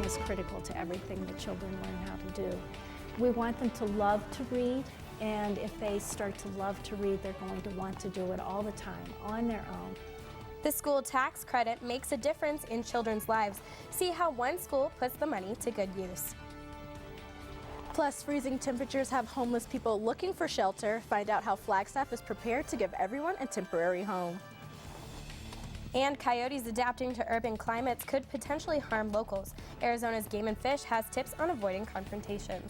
is critical to everything that children learn how to do. We want them to love to read, and if they start to love to read, they're going to want to do it all the time on their own. The school tax credit makes a difference in children's lives. See how one school puts the money to good use. Plus, freezing temperatures have homeless people looking for shelter. Find out how Flagstaff is prepared to give everyone a temporary home. And coyotes adapting to urban climates could potentially harm locals. Arizona's Game and Fish has tips on avoiding confrontations.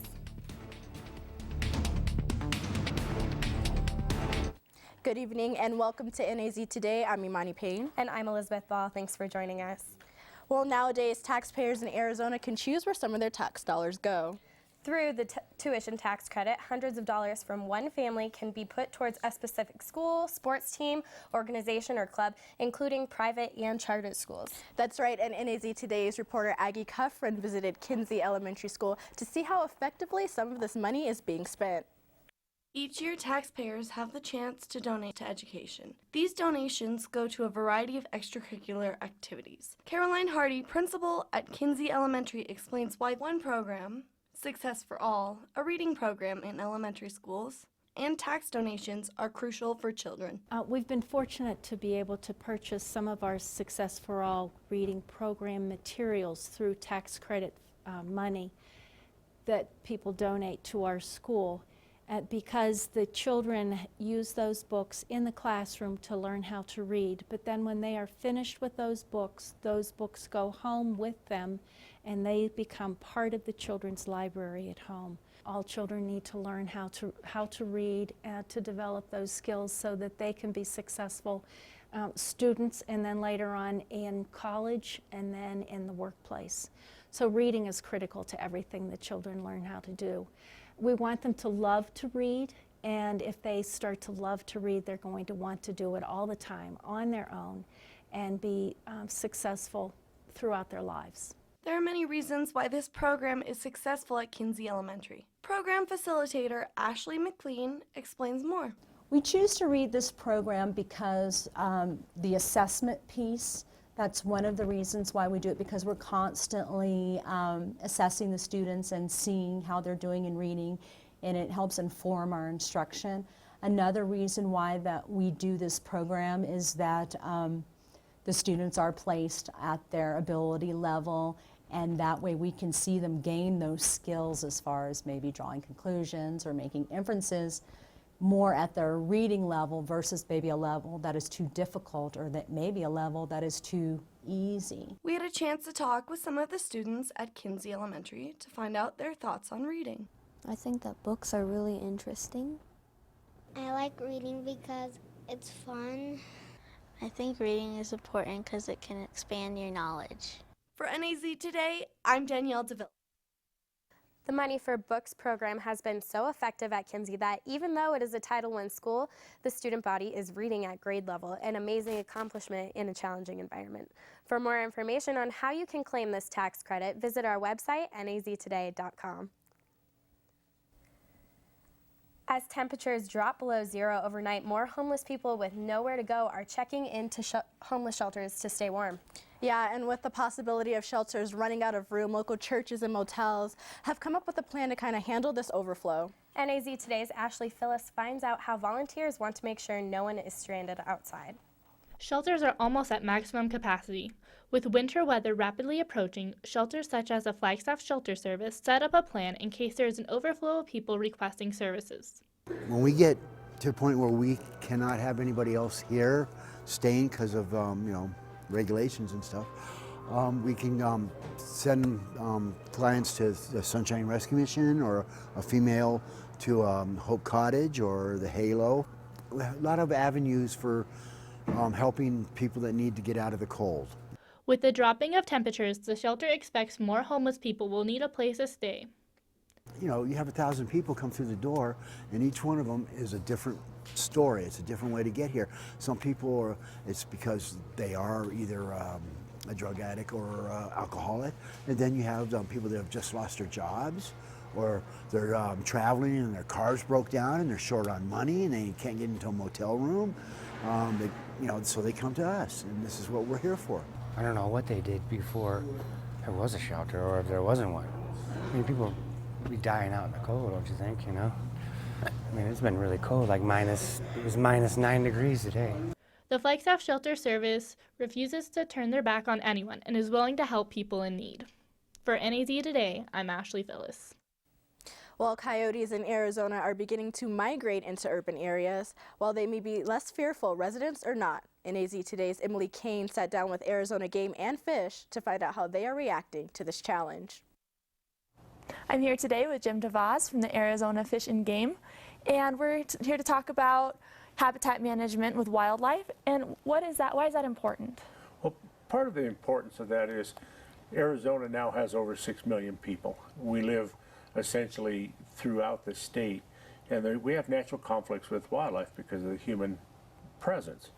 Good evening and welcome to NAZ Today. I'm Imani Payne. And I'm Elizabeth Ball. Thanks for joining us. Well, nowadays, taxpayers in Arizona can choose where some of their tax dollars go. Through the tuition tax credit, hundreds of dollars from one family can be put towards a specific school, sports team, organization, or club, including private and charter schools. That's right, and NAZ Today's reporter Aggie Cuffrin visited Kinsey Elementary School to see how effectively some of this money is being spent. Each year, taxpayers have the chance to donate to education. These donations go to a variety of extracurricular activities. Caroline Hardy, principal at Kinsey Elementary, explains why one program, Success for All, a reading program in elementary schools, and tax donations are crucial for children. We've been fortunate to be able to purchase some of our Success for All reading program materials through tax credit money that people donate to our school. Because the children use those books in the classroom to learn how to read, but then when they are finished with those books go home with them and they become part of the children's library at home. All children need to learn how to read and to develop those skills so that they can be successful students, and then later on in college and then in the workplace. So reading is critical to everything that children learn how to do. We want them to love to read, and if they start to love to read, they're going to want to do it all the time on their own and be successful throughout their lives. There are many reasons why this program is successful at Kinsey Elementary. Program facilitator Ashley McLean explains more. We choose to read this program because the assessment piece, that's one of the reasons why we do it, because we're constantly assessing the students and seeing how they're doing in reading, and it helps inform our instruction. Another reason why that we do this program is that the students are placed at their ability level, and that way we can see them gain those skills as far as maybe drawing conclusions or making inferences more at their reading level versus maybe a level that is too difficult, or that maybe a level that is too easy. We had a chance to talk with some of the students at Kinsey Elementary to find out their thoughts on reading. I think that books are really interesting. I like reading because it's fun. I think reading is important because it can expand your knowledge. For NAZ Today, I'm Danielle DeVille. The Money for Books program has been so effective at Kinsey that even though it is a Title I school, the student body is reading at grade level, an amazing accomplishment in a challenging environment. For more information on how you can claim this tax credit, visit our website, naztoday.com. As temperatures drop below zero overnight, more homeless people with nowhere to go are checking into homeless shelters to stay warm. Yeah, and with the possibility of shelters running out of room, local churches and motels have come up with a plan to kind of handle this overflow. NAZ Today's Ashley Phyllis finds out how volunteers want to make sure no one is stranded outside. Shelters are almost at maximum capacity. With winter weather rapidly approaching, shelters such as the Flagstaff Shelter Service set up a plan in case there is an overflow of people requesting services. When we get to a point where we cannot have anybody else here staying because of regulations and stuff, we can send clients to the Sunshine Rescue Mission, or a female to Hope Cottage or the Halo. A lot of avenues for helping people that need to get out of the cold. With the dropping of temperatures, the shelter expects more homeless people will need a place to stay. You know, you have 1,000 people come through the door, and each one of them is a different story. It's a different way to get here. Some people it's because they are either a drug addict or alcoholic, and then you have people that have just lost their jobs, or they're traveling and their cars broke down and they're short on money and they can't get into a motel room. So they come to us, and this is what we're here for. I don't know what they did before there was a shelter or if there wasn't one. I mean, people would be dying out in the cold, don't you think, you know? I mean, it's been really cold, like it was -9 degrees today. The Flagstaff Shelter Service refuses to turn their back on anyone and is willing to help people in need. For NAZ Today, I'm Ashley Phyllis. While coyotes in Arizona are beginning to migrate into urban areas, while they may be less fearful, residents are not. NAZ Today's Emily Kane sat down with Arizona Game and Fish to find out how they are reacting to this challenge. I'm here today with Jim DeVos from the Arizona Fish and Game, and we're here to talk about habitat management with wildlife. And what is that? Why is that important? Well, part of the importance of that is Arizona now has over 6 million people. We live essentially throughout the state, and we have natural conflicts with wildlife because of the human presence.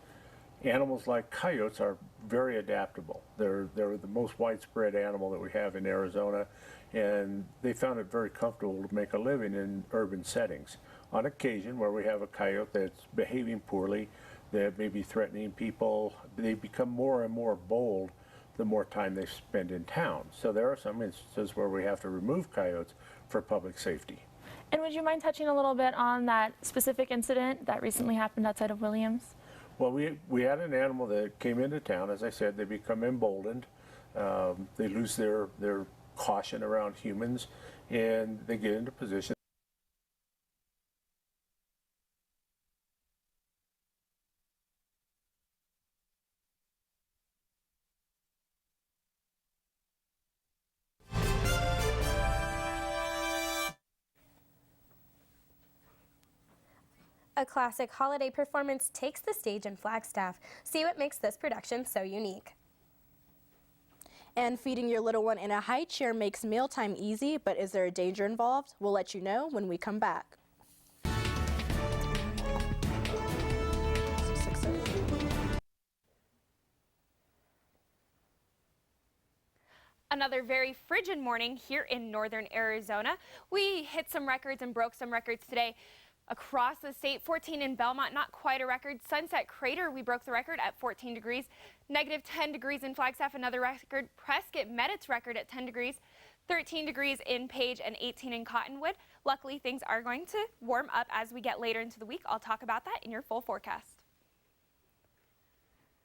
Animals like coyotes are very adaptable. They're the most widespread animal that we have in Arizona, and they found it very comfortable to make a living in urban settings. On occasion, where we have a coyote that's behaving poorly, that may be threatening people, they become more and more bold the more time they spend in town. So there are some instances where we have to remove coyotes for public safety. And would you mind touching a little bit on that specific incident that recently happened outside of Williams? Well, we had an animal that came into town. As I said, they become emboldened. They lose their caution around humans, and they get into position. A classic holiday performance takes the stage in Flagstaff. See what makes this production so unique. And feeding your little one in a high chair makes mealtime easy, but is there a danger involved? We'll let you know when we come back. Another very frigid morning here in northern Arizona. We hit some records and broke some records today. Across the state, 14 in Belmont, not quite a record. Sunset Crater, we broke the record at 14 degrees. -10 degrees in Flagstaff, another record. Prescott met its record at 10 degrees. 13 degrees in Page and 18 in Cottonwood. Luckily, things are going to warm up as we get later into the week. I'll talk about that in your full forecast.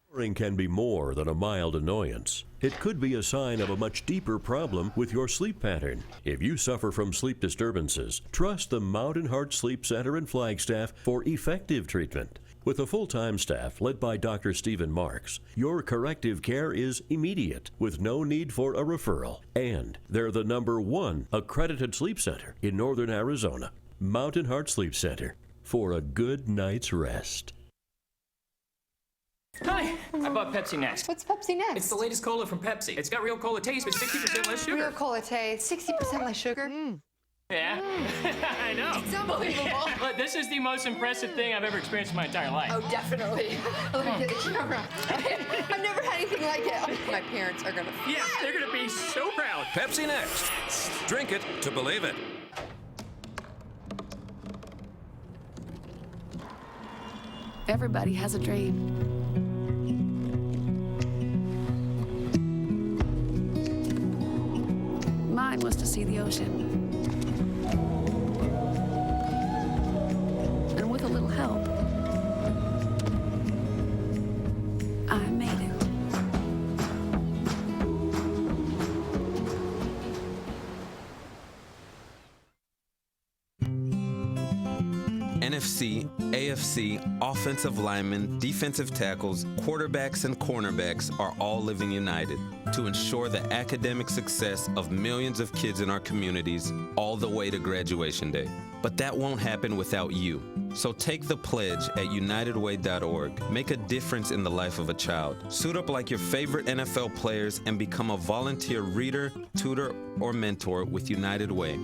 Snoring can be more than a mild annoyance. It could be a sign of a much deeper problem with your sleep pattern. If you suffer from sleep disturbances, trust the Mountain Heart Sleep Center in Flagstaff for effective treatment. With a full-time staff led by Dr. Stephen Marks, your corrective care is immediate with no need for a referral. And they're the #1 accredited sleep center in northern Arizona. Mountain Heart Sleep Center, for a good night's rest. Hi, I bought Pepsi Next. What's Pepsi Next? It's the latest cola from Pepsi. It's got real cola taste, but 60% less sugar. Real cola taste, 60% less sugar. Yeah, I know. It's unbelievable. But this is the most impressive thing I've ever experienced in my entire life. Oh, definitely. Let me get the camera. I've never had anything like it. My parents are gonna. Yes, they're gonna be so proud. Pepsi Next. Drink it to believe it. Everybody has a dream. Mine was to see the ocean. And with a little help, I made it. NFC, AFC, offensive linemen, defensive tackles, quarterbacks, and cornerbacks are all living united to ensure the academic success of millions of kids in our communities all the way to graduation day. But that won't happen without you. So take the pledge at unitedway.org. Make a difference in the life of a child. Suit up like your favorite NFL players and become a volunteer reader, tutor, or mentor with United Way.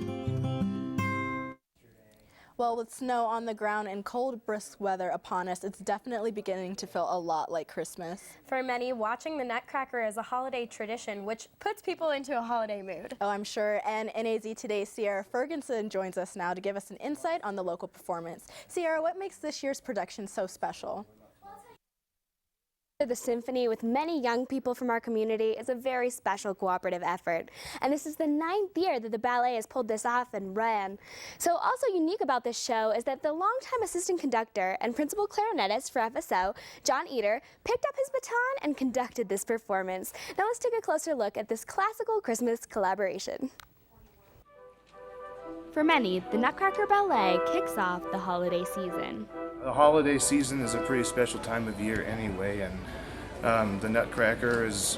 Well, with snow on the ground and cold, brisk weather upon us, it's definitely beginning to feel a lot like Christmas. For many, watching the Nutcracker is a holiday tradition, which puts people into a holiday mood. Oh, I'm sure. And NAZ Today's Sierra Ferguson joins us now to give us an insight on the local performance. Sierra, what makes this year's production so special? The symphony, with many young people from our community, is a very special cooperative effort. And this is the 9th year that the ballet has pulled this off and ran. So also unique about this show is that the longtime assistant conductor and principal clarinetist for FSO, John Eater, picked up his baton and conducted this performance. Now let's take a closer look at this classical Christmas collaboration. For many, the Nutcracker Ballet kicks off the holiday season. The holiday season is a pretty special time of year anyway, and the Nutcracker is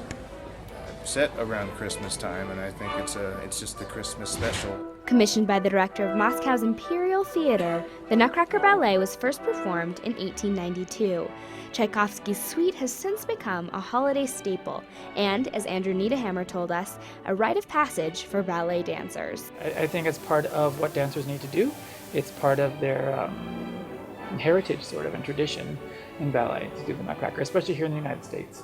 set around Christmas time, and I think it's just the Christmas special. Commissioned by the director of Moscow's Imperial Theater, the Nutcracker Ballet was first performed in 1892. Tchaikovsky's suite has since become a holiday staple and, as Andrew Niederhammer told us, a rite of passage for ballet dancers. I think it's part of what dancers need to do. It's part of their heritage sort of and tradition in ballet to do the Nutcracker, especially here in the United States.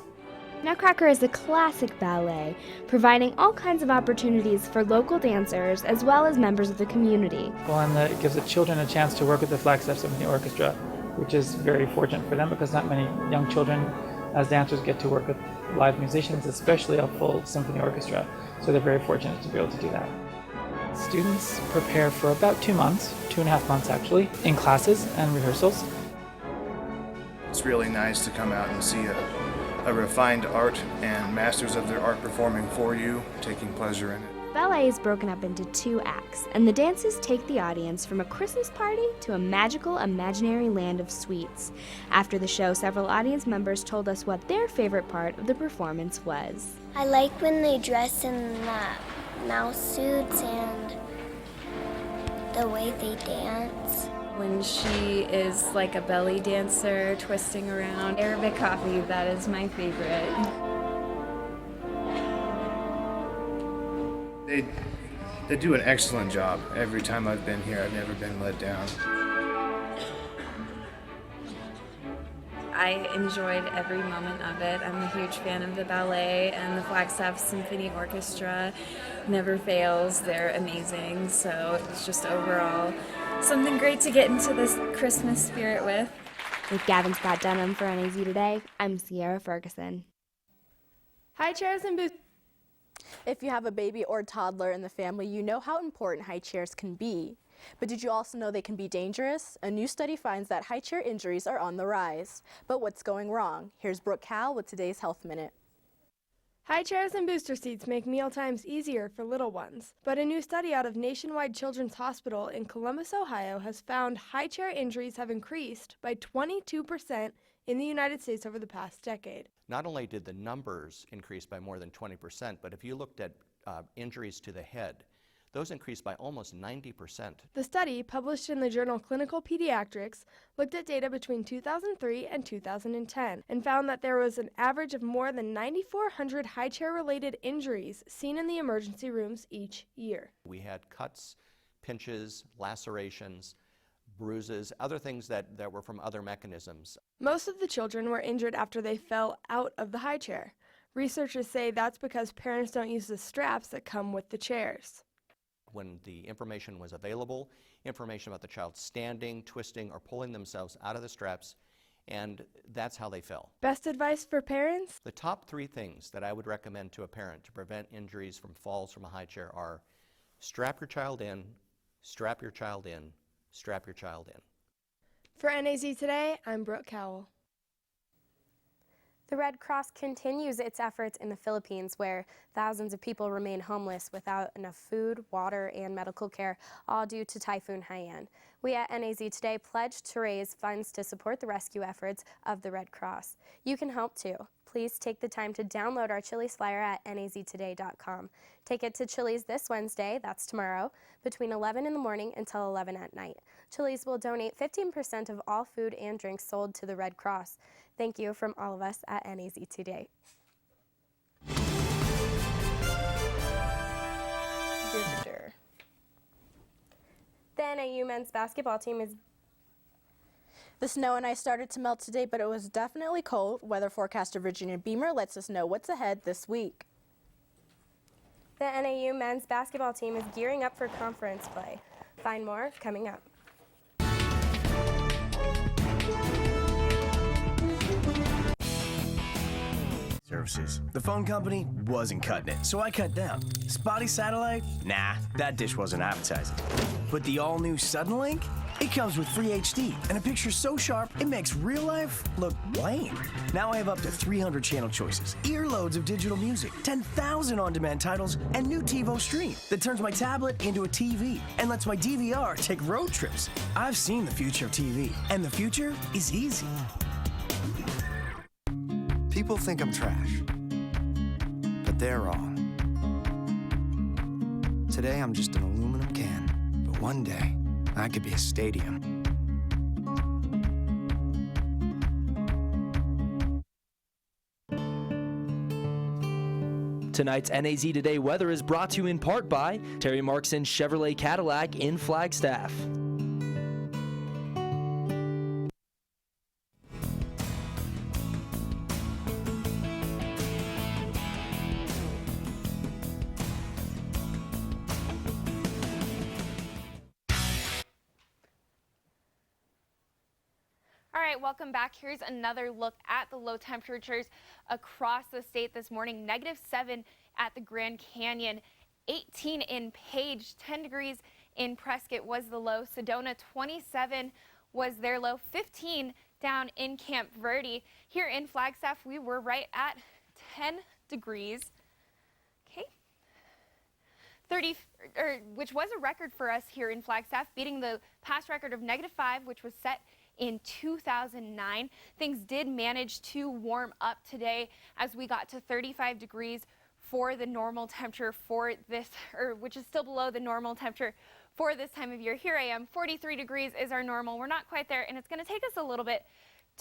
Nutcracker is a classic ballet, providing all kinds of opportunities for local dancers as well as members of the community. Well, and it gives the children a chance to work with the Flagstaff Symphony Orchestra, which is very fortunate for them because not many young children as dancers get to work with live musicians, especially a full symphony orchestra. So they're very fortunate to be able to do that. Students prepare for about 2 months, 2.5 months actually, in classes and rehearsals. It's really nice to come out and see a refined art and masters of their art performing for you, taking pleasure in it. Ballet is broken up into 2 acts, and the dances take the audience from a Christmas party to a magical imaginary land of sweets. After the show, several audience members told us what their favorite part of the performance was. I like when they dress in mouse suits and the way they dance. When she is like a belly dancer twisting around. Arabic coffee, that is my favorite. They do an excellent job. Every time I've been here, I've never been let down. I enjoyed every moment of it. I'm a huge fan of the ballet, and the Flagstaff Symphony Orchestra never fails. They're amazing, so it's just overall something great to get into this Christmas spirit with. With Gavin Scott Dunham for NAZ Today, I'm Sierra Ferguson. High chairs and boots. If you have a baby or toddler in the family, you know how important high chairs can be. But did you also know they can be dangerous? A new study finds that high chair injuries are on the rise. But what's going wrong? Here's Brooke Cowell with today's Health Minute. High chairs and booster seats make meal times easier for little ones. But a new study out of Nationwide Children's Hospital in Columbus, Ohio has found high chair injuries have increased by 22% in the United States over the past decade. Not only did the numbers increase by more than 20%, but if you looked at injuries to the head, those increased by almost 90%. The study, published in the journal Clinical Pediatrics, looked at data between 2003 and 2010 and found that there was an average of more than 9,400 high chair-related injuries seen in the emergency rooms each year. We had cuts, pinches, lacerations, bruises, other things that were from other mechanisms. Most of the children were injured after they fell out of the high chair. Researchers say that's because parents don't use the straps that come with the chairs. When the information was available, information about the child standing, twisting, or pulling themselves out of the straps, and that's how they fell. Best advice for parents? The top 3 things that I would recommend to a parent to prevent injuries from falls from a high chair are strap your child in, strap your child in, strap your child in. For NAZ Today, I'm Brooke Cowell. The Red Cross continues its efforts in the Philippines, where thousands of people remain homeless without enough food, water, and medical care, all due to Typhoon Haiyan. We at NAZ Today pledged to raise funds to support the rescue efforts of the Red Cross. You can help too. Please take the time to download our Chili's flyer at naztoday.com. Take it to Chili's this Wednesday, that's tomorrow, between 11 in the morning until 11 at night. Chili's will donate 15% of all food and drinks sold to the Red Cross. Thank you from all of us at NAZ Today. The NAU men's basketball team is... The snow and ice started to melt today, but it was definitely cold. Weather forecaster Virginia Bemer lets us know what's ahead this week. The NAU men's basketball team is gearing up for conference play. Find more coming up. services. The phone company wasn't cutting it, so I cut down. Spotty satellite? Nah, that dish wasn't appetizing. But the all-new Suddenlink? It comes with free HD and a picture so sharp it makes real life look lame. Now I have up to 300 channel choices, earloads of digital music, 10,000 on-demand titles, and new TiVo Stream that turns my tablet into a TV and lets my DVR take road trips. I've seen the future of TV, and the future is easy. People think I'm trash, but they're wrong. Today I'm just an aluminum can, but one day I could be a stadium. Tonight's NAZ Today weather is brought to you in part by Terry Markson Chevrolet Cadillac in Flagstaff. All right, welcome back. Here's another look at the low temperatures across the state this morning. -7 at the Grand Canyon, 18 in Page, 10 degrees in Prescott was the low. Sedona, 27 was their low, 15 down in Camp Verde. Here in Flagstaff, we were right at 10 degrees. Okay. Which was a record for us here in Flagstaff, beating the past record of -5, which was set in 2009. Things did manage to warm up today as we got to 35 degrees for the normal temperature for this, which is still below the normal temperature for this time of year. Here I am, 43 degrees is our normal. We're not quite there, and it's going to take us a little bit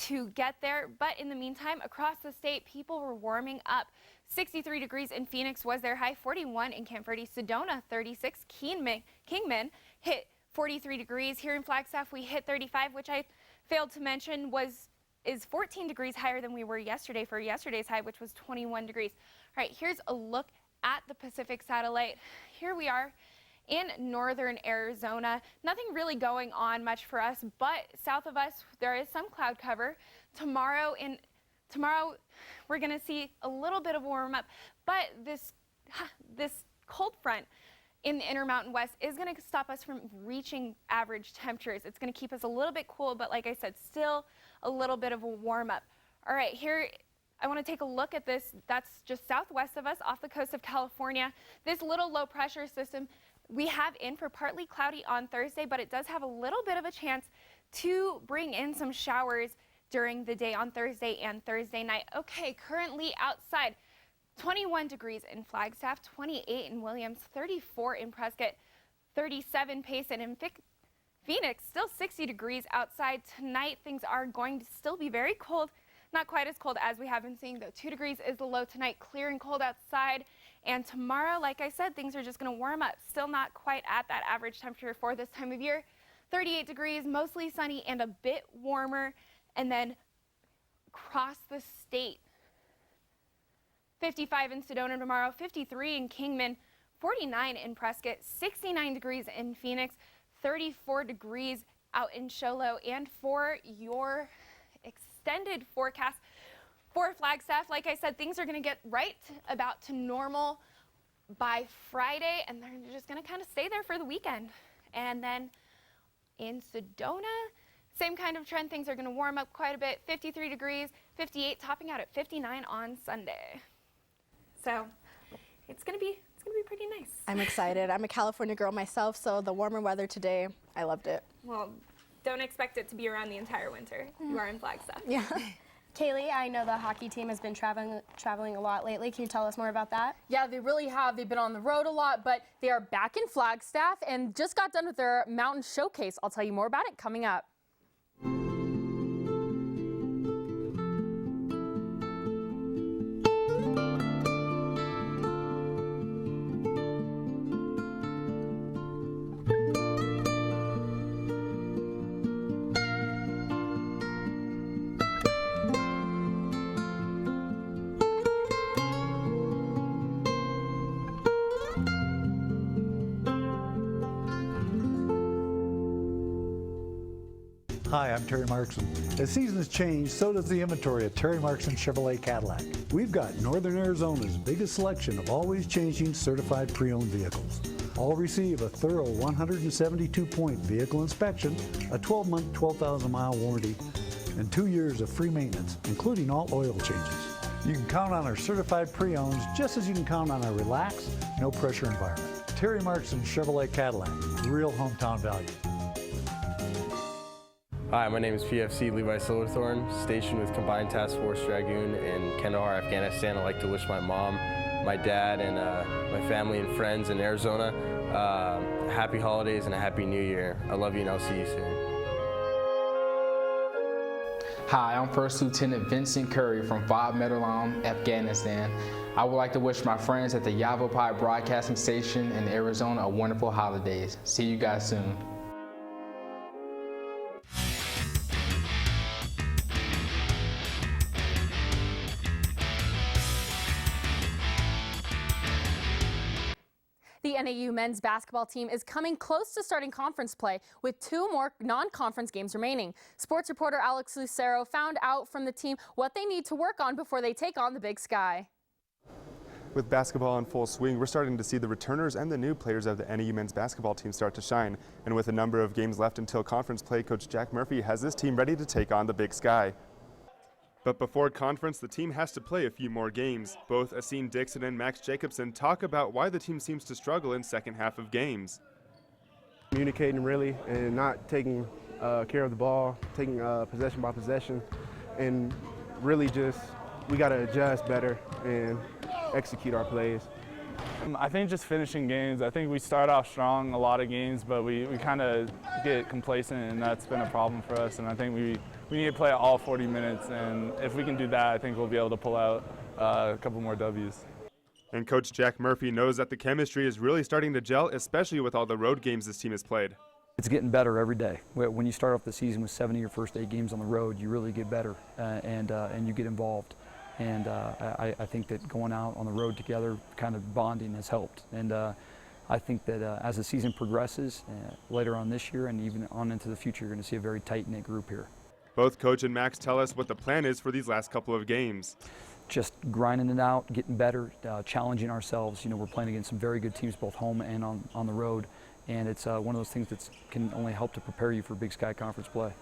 to get there, but in the meantime, across the state, people were warming up. 63 degrees in Phoenix was their high, 41 in Camp Verde. Sedona, 36. Kingman hit 43 degrees. Here in Flagstaff, we hit 35, which I failed to mention is 14 degrees higher than we were yesterday for yesterday's high, which was 21 degrees. All right, here's a look at the Pacific satellite. Here we are in northern Arizona. Nothing really going on much for us, but south of us there is some cloud cover. Tomorrow we're going to see a little bit of warm up, but this cold front in the Intermountain West is going to stop us from reaching average temperatures. It's going to keep us a little bit cool, but like I said, still a little bit of a warm up. All right, here I want to take a look at this. That's just southwest of us off the coast of California. This little low pressure system we have in for partly cloudy on Thursday, but it does have a little bit of a chance to bring in some showers during the day on Thursday and Thursday night. Okay, currently outside, 21 degrees in Flagstaff, 28 in Williams, 34 in Prescott, 37 Payson, and Phoenix, still 60 degrees outside. Tonight, things are going to still be very cold. Not quite as cold as we have been seeing, though. 2 degrees is the low tonight, clear and cold outside. And tomorrow, like I said, things are just going to warm up. Still not quite at that average temperature for this time of year. 38 degrees, mostly sunny and a bit warmer. And then across the state, 55 in Sedona tomorrow, 53 in Kingman, 49 in Prescott, 69 degrees in Phoenix, 34 degrees out in Show Low. And for your extended forecast for Flagstaff, like I said, things are going to get right about to normal by Friday, and they're just going to kind of stay there for the weekend. And then in Sedona, same kind of trend. Things are going to warm up quite a bit, 53 degrees, 58, topping out at 59 on Sunday. So it's gonna be pretty nice. I'm excited. I'm a California girl myself, so the warmer weather today, I loved it. Well, don't expect it to be around the entire winter. You are in Flagstaff. Yeah. Kaylee, I know the hockey team has been traveling a lot lately. Can you tell us more about that? Yeah, they really have. They've been on the road a lot, but they are back in Flagstaff and just got done with their mountain showcase. I'll tell you more about it coming up. Hi, I'm Terry Markson. As seasons change, so does the inventory at Terry Markson Chevrolet Cadillac. We've got Northern Arizona's biggest selection of always changing certified pre-owned vehicles. All receive a thorough 172-point vehicle inspection, a 12-month, 12,000-mile warranty, and 2 years of free maintenance, including all oil changes. You can count on our certified pre-owns just as you can count on our relaxed, no-pressure environment. Terry Markson Chevrolet Cadillac, real hometown value. Hi, my name is PFC Levi Silverthorne, stationed with Combined Task Force Dragoon in Kandahar, Afghanistan. I'd like to wish my mom, my dad, and my family and friends in Arizona happy holidays and a happy new year. I love you and I'll see you soon. Hi, I'm First Lieutenant Vincent Curry from 5 Meadowlawn, Afghanistan. I would like to wish my friends at the Yavapai Broadcasting Station in Arizona a wonderful holidays. See you guys soon. The NAU men's basketball team is coming close to starting conference play with 2 more non-conference games remaining. Sports reporter Alex Lucero found out from the team what they need to work on before they take on the Big Sky. With basketball in full swing, we're starting to see the returners and the new players of the NAU men's basketball team start to shine. And with a number of games left until conference play, Coach Jack Murphy has this team ready to take on the Big Sky. But before conference, the team has to play a few more games. Both Asim Dixon and Max Jacobson talk about why the team seems to struggle in second half of games. Communicating really and not taking care of the ball, taking possession by possession, and really just we got to adjust better and execute our plays. I think just finishing games. I think we start off strong a lot of games, but we kind of get complacent, and that's been a problem for us. And I think we need to play all 40 minutes, and if we can do that, I think we'll be able to pull out a couple more W's. And Coach Jack Murphy knows that the chemistry is really starting to gel, especially with all the road games this team has played. It's getting better every day. When you start off the season with 7 of your first 8 games on the road, you really get better and you get involved. And I think that going out on the road together, kind of bonding has helped. And I think that as the season progresses later on this year and even on into the future, you're going to see a very tight-knit group here. Both Coach and Max tell us what the plan is for these last couple of games. Just grinding it out, getting better, challenging ourselves. You know, we're playing against some very good teams, both home and on the road. And it's one of those things that can only help to prepare you for Big Sky Conference play.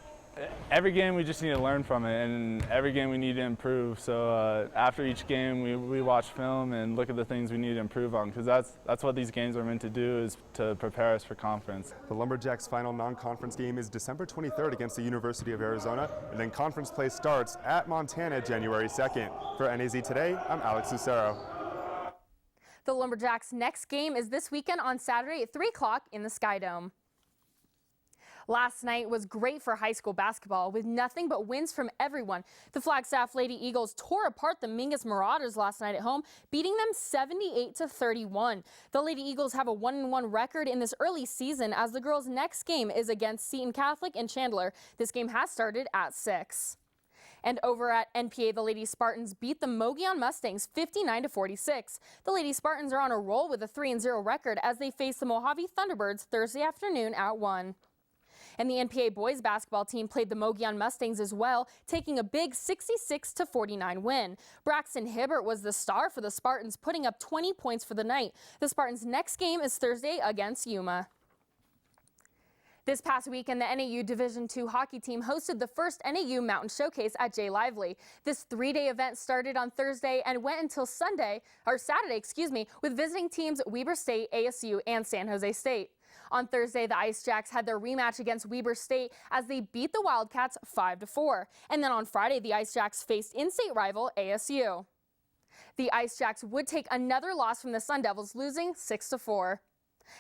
Every game we just need to learn from it, and every game we need to improve. So after each game we watch film and look at the things we need to improve on, because that's what these games are meant to do, is to prepare us for conference. The Lumberjacks' final non-conference game is December 23rd against the University of Arizona, and then conference play starts at Montana January 2nd. For NAZ Today, I'm Alex Lucero. The Lumberjacks' next game is this weekend on Saturday at 3 o'clock in the Sky Dome. Last night was great for high school basketball with nothing but wins from everyone. The Flagstaff Lady Eagles tore apart the Mingus Marauders last night at home, beating them 78-31. The Lady Eagles have a 1-1 record in this early season as the girls' next game is against Seton Catholic in Chandler. This game has started at 6. And over at NPA, the Lady Spartans beat the Mogollon Mustangs 59-46. The Lady Spartans are on a roll with a 3-0 record as they face the Mojave Thunderbirds Thursday afternoon at 1. And the NPA boys basketball team played the Mogollon Mustangs as well, taking a big 66-49 win. Braxton Hibbert was the star for the Spartans, putting up 20 points for the night. The Spartans' next game is Thursday against Yuma. This past weekend, the NAU Division II hockey team hosted the first NAU Mountain Showcase at J. Lively. This 3-day event started on Thursday and went until Saturday, with visiting teams Weber State, ASU, and San Jose State. On Thursday, the Ice Jacks had their rematch against Weber State as they beat the Wildcats 5-4. And then on Friday, the Ice Jacks faced in-state rival ASU. The Ice Jacks would take another loss from the Sun Devils, losing 6-4.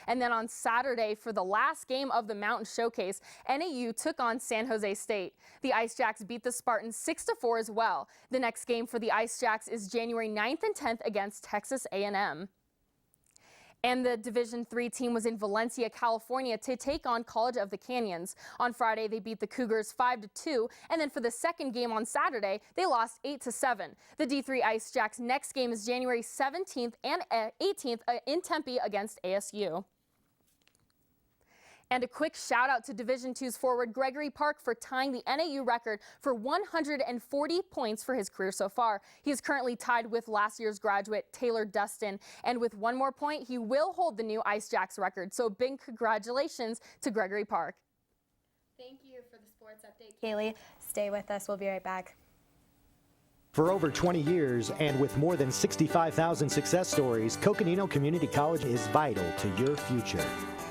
And then on Saturday, for the last game of the Mountain Showcase, NAU took on San Jose State. The Ice Jacks beat the Spartans 6-4 as well. The next game for the Ice Jacks is January 9th and 10th against Texas A&M. And the Division III team was in Valencia, California to take on College of the Canyons. On Friday, they beat the Cougars 5-2, and then for the second game on Saturday, they lost 8-7. The D3 Ice Jacks' next game is January 17th and 18th in Tempe against ASU. And a quick shout out to Division II's forward Gregory Park for tying the NAU record for 140 points for his career so far. He is currently tied with last year's graduate Taylor Dustin, and with one more point, he will hold the new Ice Jacks record. So big congratulations to Gregory Park. Thank you for the sports update, Kaylee. Stay with us. We'll be right back. For over 20 years and with more than 65,000 success stories, Coconino Community College is vital to your future.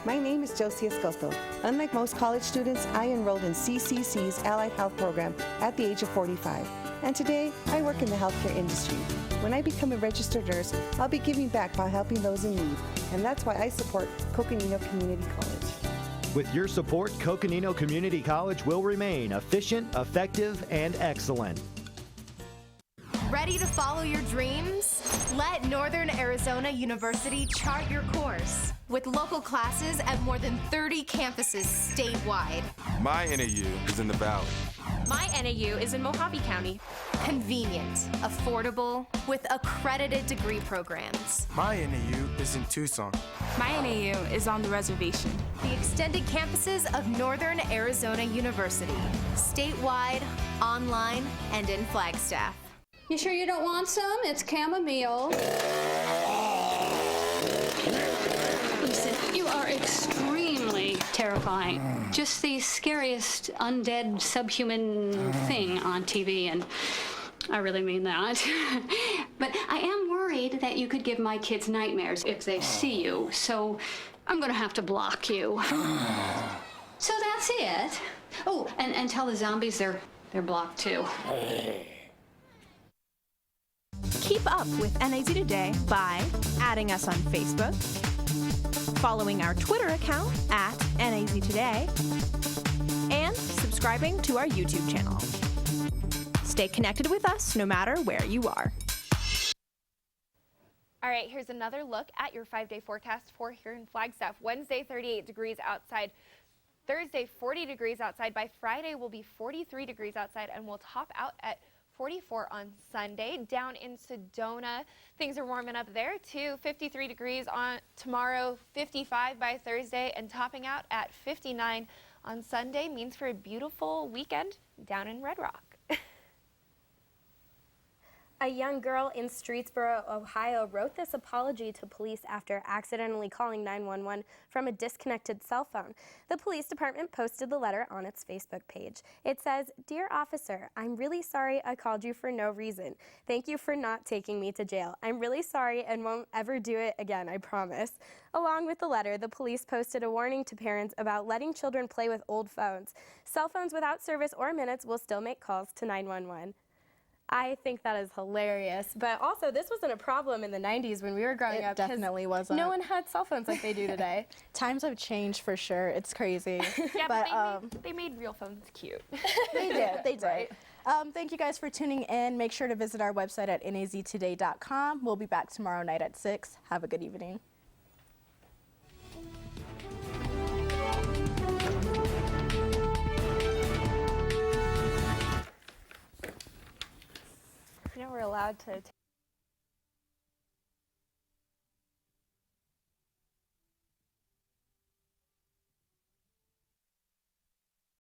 My name is Josie Escoto. Unlike most college students, I enrolled in CCC's Allied Health Program at the age of 45. And today, I work in the healthcare industry. When I become a registered nurse, I'll be giving back by helping those in need. And that's why I support Coconino Community College. With your support, Coconino Community College will remain efficient, effective, and excellent. Ready to follow your dreams? Let Northern Arizona University chart your course with local classes at more than 30 campuses statewide. My NAU is in the Valley. My NAU is in Mojave County. Convenient, affordable, with accredited degree programs. My NAU is in Tucson. My NAU is on the reservation. The extended campuses of Northern Arizona University, statewide, online, and in Flagstaff. You sure you don't want some? It's chamomile. Listen, you are extremely terrifying. Just the scariest undead subhuman thing on TV, and I really mean that. But I am worried that you could give my kids nightmares if they see you, so I'm gonna have to block you. So that's it. Oh, and tell the zombies they're blocked too. Keep up with NAZ Today by adding us on Facebook, following our Twitter account at NAZ Today, and subscribing to our YouTube channel. Stay connected with us no matter where you are. All right, here's another look at your 5-day forecast for here in Flagstaff. Wednesday, 38 degrees outside. Thursday, 40 degrees outside. By Friday, we'll be 43 degrees outside, and we'll top out at 44 on Sunday. Down in Sedona, things are warming up there too. 53 degrees on tomorrow, 55 by Thursday, and topping out at 59 on Sunday means for a beautiful weekend down in Red Rock. A young girl in Streetsboro, Ohio, wrote this apology to police after accidentally calling 911 from a disconnected cell phone. The police department posted the letter on its Facebook page. It says, "Dear officer, I'm really sorry I called you for no reason. Thank you for not taking me to jail. I'm really sorry and won't ever do it again, I promise." Along with the letter, the police posted a warning to parents about letting children play with old phones. Cell phones without service or minutes will still make calls to 911. I think that is hilarious, but also this wasn't a problem in the 90s when we were growing up. It definitely wasn't. No one had cell phones like they do today. Times have changed for sure. It's crazy. Yeah, but they made real phones cute. They did. They did. Right. Thank you guys for tuning in. Make sure to visit our website at naztoday.com. We'll be back tomorrow night at 6. Have a good evening. You know, we're allowed to